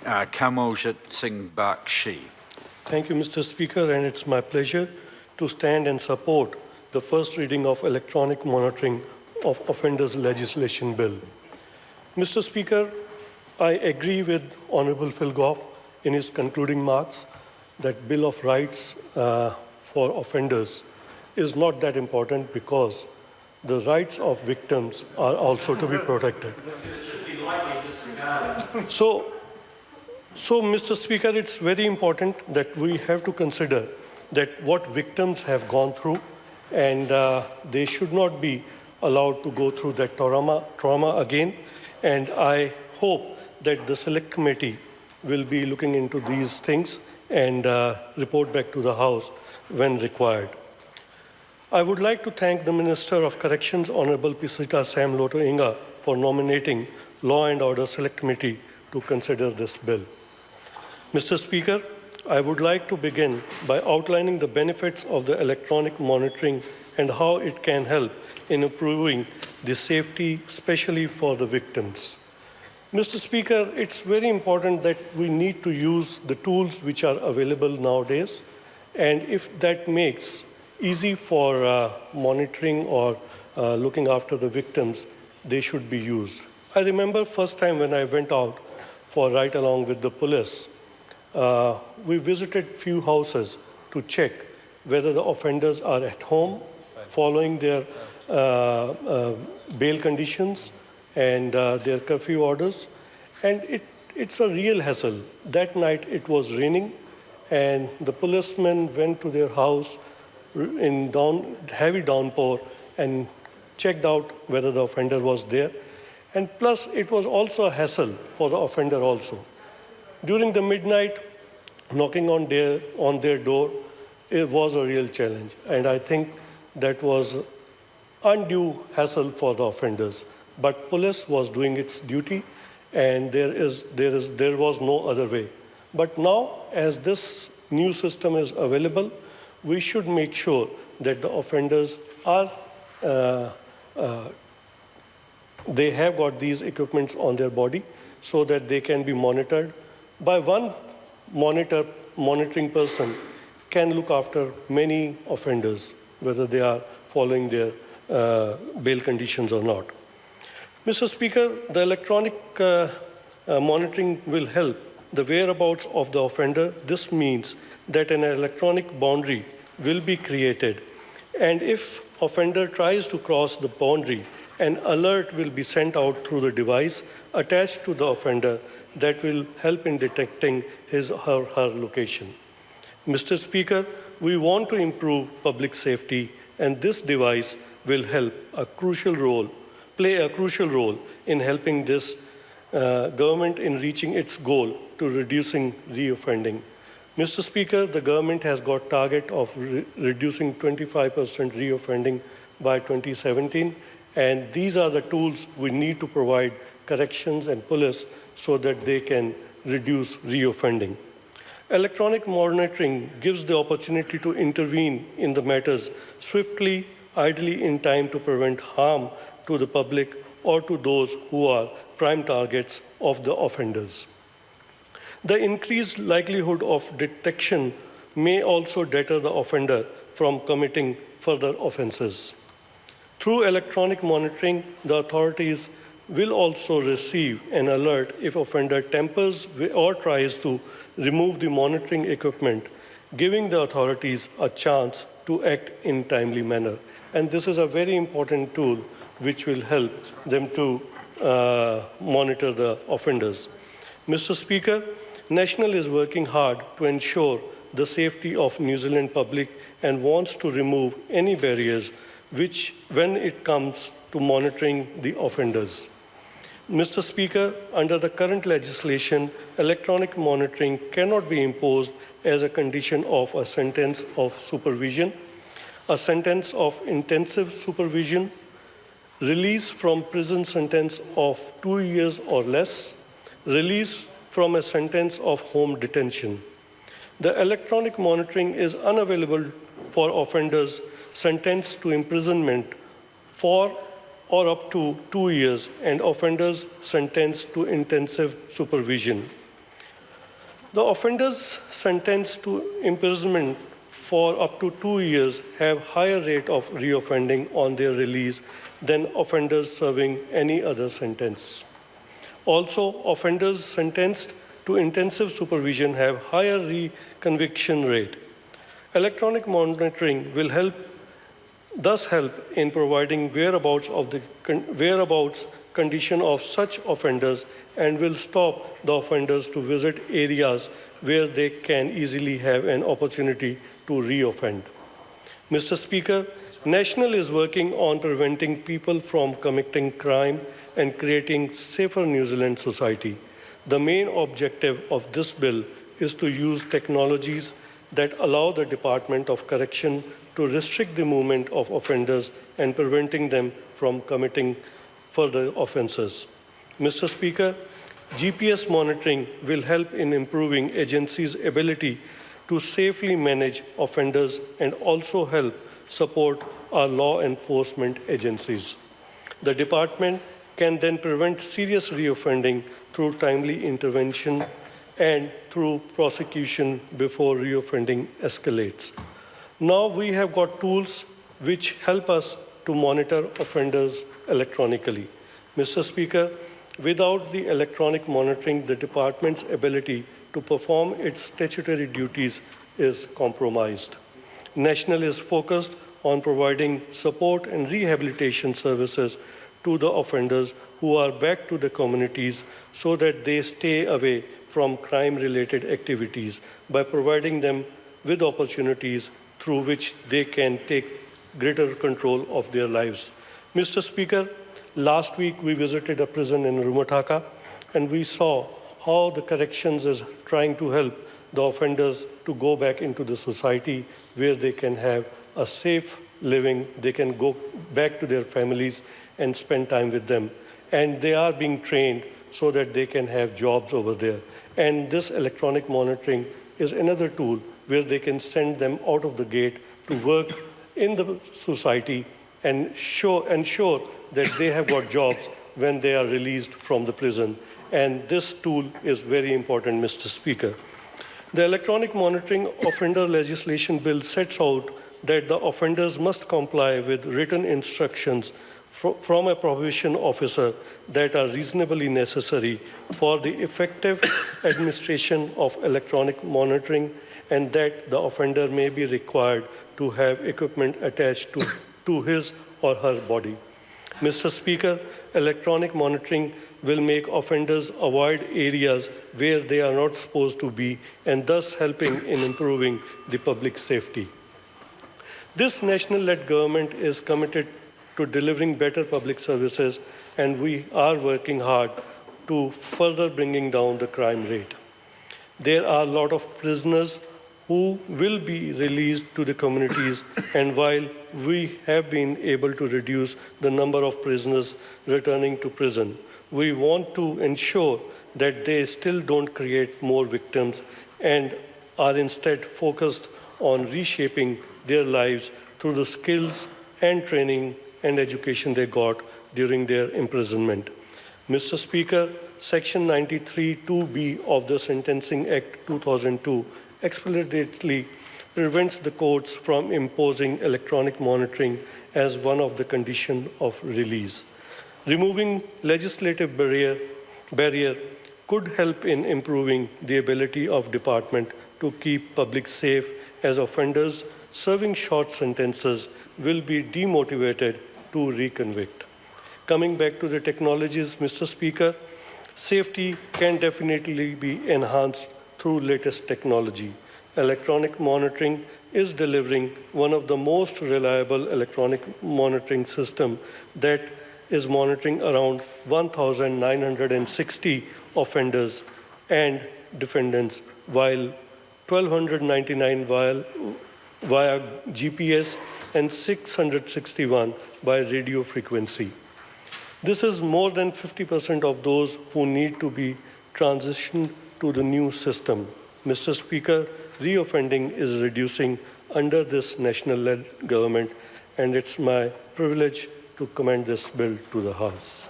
Kamojit Singh Bakshi. Thank you, Mr. Speaker, and it's my pleasure to stand and support the first reading of electronic monitoring of offenders legislation bill. Mr. Speaker, I agree with Honorable Phil Goff in his concluding remarks that Bill of Rights for offenders is not that important because the rights of victims are also to be protected. So, Mr. Speaker, it's very important that we have to consider that what victims have gone through, and they should not be allowed to go through that trauma again. And I hope that the Select Committee will be looking into these things and report back to the House when required. I would like to thank the Minister of Corrections, Honorable Pisita Sam Loto Inga, for nominating Law and Order Select Committee to consider this bill. Mr. Speaker, I would like to begin by outlining the benefits of the electronic monitoring and how it can help in improving the safety, especially for the victims. Mr. Speaker, it's very important that we need to use the tools which are available nowadays, and if that makes easy for monitoring or looking after the victims, they should be used. I remember first time when I went out for ride along with the police, we visited few houses to check whether the offenders are at home, following their bail conditions and their curfew orders. And it's a real hassle. That night it was raining and the policemen went to their house in heavy downpour and checked out whether the offender was there. And plus, it was also a hassle for the offender also. During the midnight, knocking on their door, it was a real challenge. And I think that was undue hassle for the offenders. But police was doing its duty, and there was no other way. But now, as this new system is available, we should make sure that the offenders are, they have got these equipments on their body so that they can be monitored. By one monitoring person can look after many offenders, whether they are following their bail conditions or not. Mr. Speaker, the electronic monitoring will help the whereabouts of the offender. This means that an electronic boundary will be created, and if offender tries to cross the boundary, an alert will be sent out through the device attached to the offender that will help in detecting his or her location. Mr. Speaker, we want to improve public safety, and this device will help play a crucial role in helping this government in reaching its goal to reducing reoffending. Mr. Speaker, the government has got target of reducing 25% reoffending by 2017, and these are the tools we need to provide corrections and police so that they can reduce reoffending. Electronic monitoring gives the opportunity to intervene in the matters swiftly, ideally in time to prevent harm to the public or to those who are prime targets of the offenders. The increased likelihood of detection may also deter the offender from committing further offenses. Through electronic monitoring, the authorities will also receive an alert if offender tampers or tries to remove the monitoring equipment, giving the authorities a chance to act in timely manner. And this is a very important tool which will help them to monitor the offenders. Mr. Speaker, National is working hard to ensure the safety of New Zealand public and wants to remove any barriers when it comes to monitoring the offenders. Mr. Speaker, under the current legislation, electronic monitoring cannot be imposed as a condition of a sentence of supervision, a sentence of intensive supervision, release from prison sentence of 2 years or less, release from a sentence of home detention. The electronic monitoring is unavailable for offenders sentenced to imprisonment for or up to 2 years and offenders sentenced to intensive supervision. The offenders sentenced to imprisonment for up to 2 years have higher rate of reoffending on their release than offenders serving any other sentence. Also, offenders sentenced to intensive supervision have higher reconviction rate. Electronic monitoring will thus help in providing whereabouts condition of such offenders and will stop the offenders to visit areas where they can easily have an opportunity to reoffend. Mr. Speaker, National is working on preventing people from committing crime and creating safer New Zealand society. The main objective of this bill is to use technologies that allow the Department of Correction to restrict the movement of offenders and preventing them from committing further offenses. Mr. Speaker, GPS monitoring will help in improving agencies' ability to safely manage offenders and also help support our law enforcement agencies. The department can then prevent serious reoffending through timely intervention and through prosecution before reoffending escalates. Now we have got tools which help us to monitor offenders electronically. Mr. Speaker, without the electronic monitoring, the department's ability to perform its statutory duties is compromised. National is focused on providing support and rehabilitation services to the offenders who are back to the communities so that they stay away from crime-related activities by providing them with opportunities through which they can take greater control of their lives. Mr. Speaker, last week we visited a prison in Rumataka and we saw how the corrections is trying to help the offenders to go back into the society where they can have a safe living, they can go back to their families and spend time with them. And they are being trained so that they can have jobs over there. And this electronic monitoring is another tool where they can send them out of the gate to work in the society and ensure that they have got jobs when they are released from the prison. And this tool is very important, Mr. Speaker. The electronic monitoring offender legislation bill sets out that the offenders must comply with written instructions from a probation officer that are reasonably necessary for the effective administration of electronic monitoring, and that the offender may be required to have equipment attached to his or her body. Mr. Speaker, electronic monitoring will make offenders avoid areas where they are not supposed to be and thus helping in improving the public safety. This national-led government is committed to delivering better public services, and we are working hard to further bringing down the crime rate. There are a lot of prisoners who will be released to the communities, and while we have been able to reduce the number of prisoners returning to prison, we want to ensure that they still don't create more victims and are instead focused on reshaping their lives through the skills and training and education they got during their imprisonment. Mr. Speaker, Section 93(2)(b) of the Sentencing Act 2002 explicitly prevents the courts from imposing electronic monitoring as one of the conditions of release. Removing legislative barrier could help in improving the ability of department to keep public safe, as offenders serving short sentences will be demotivated to reconvict. Coming back to the technologies, Mr. Speaker, safety can definitely be enhanced through latest technology. Electronic monitoring is delivering one of the most reliable electronic monitoring system that is monitoring around 1,960 offenders and defendants, while 1,299 via GPS and 661 by radio frequency. This is more than 50% of those who need to be transitioned to the new system. Mr. Speaker, reoffending is reducing under this national-led government, and it's my privilege to commend this bill to the House.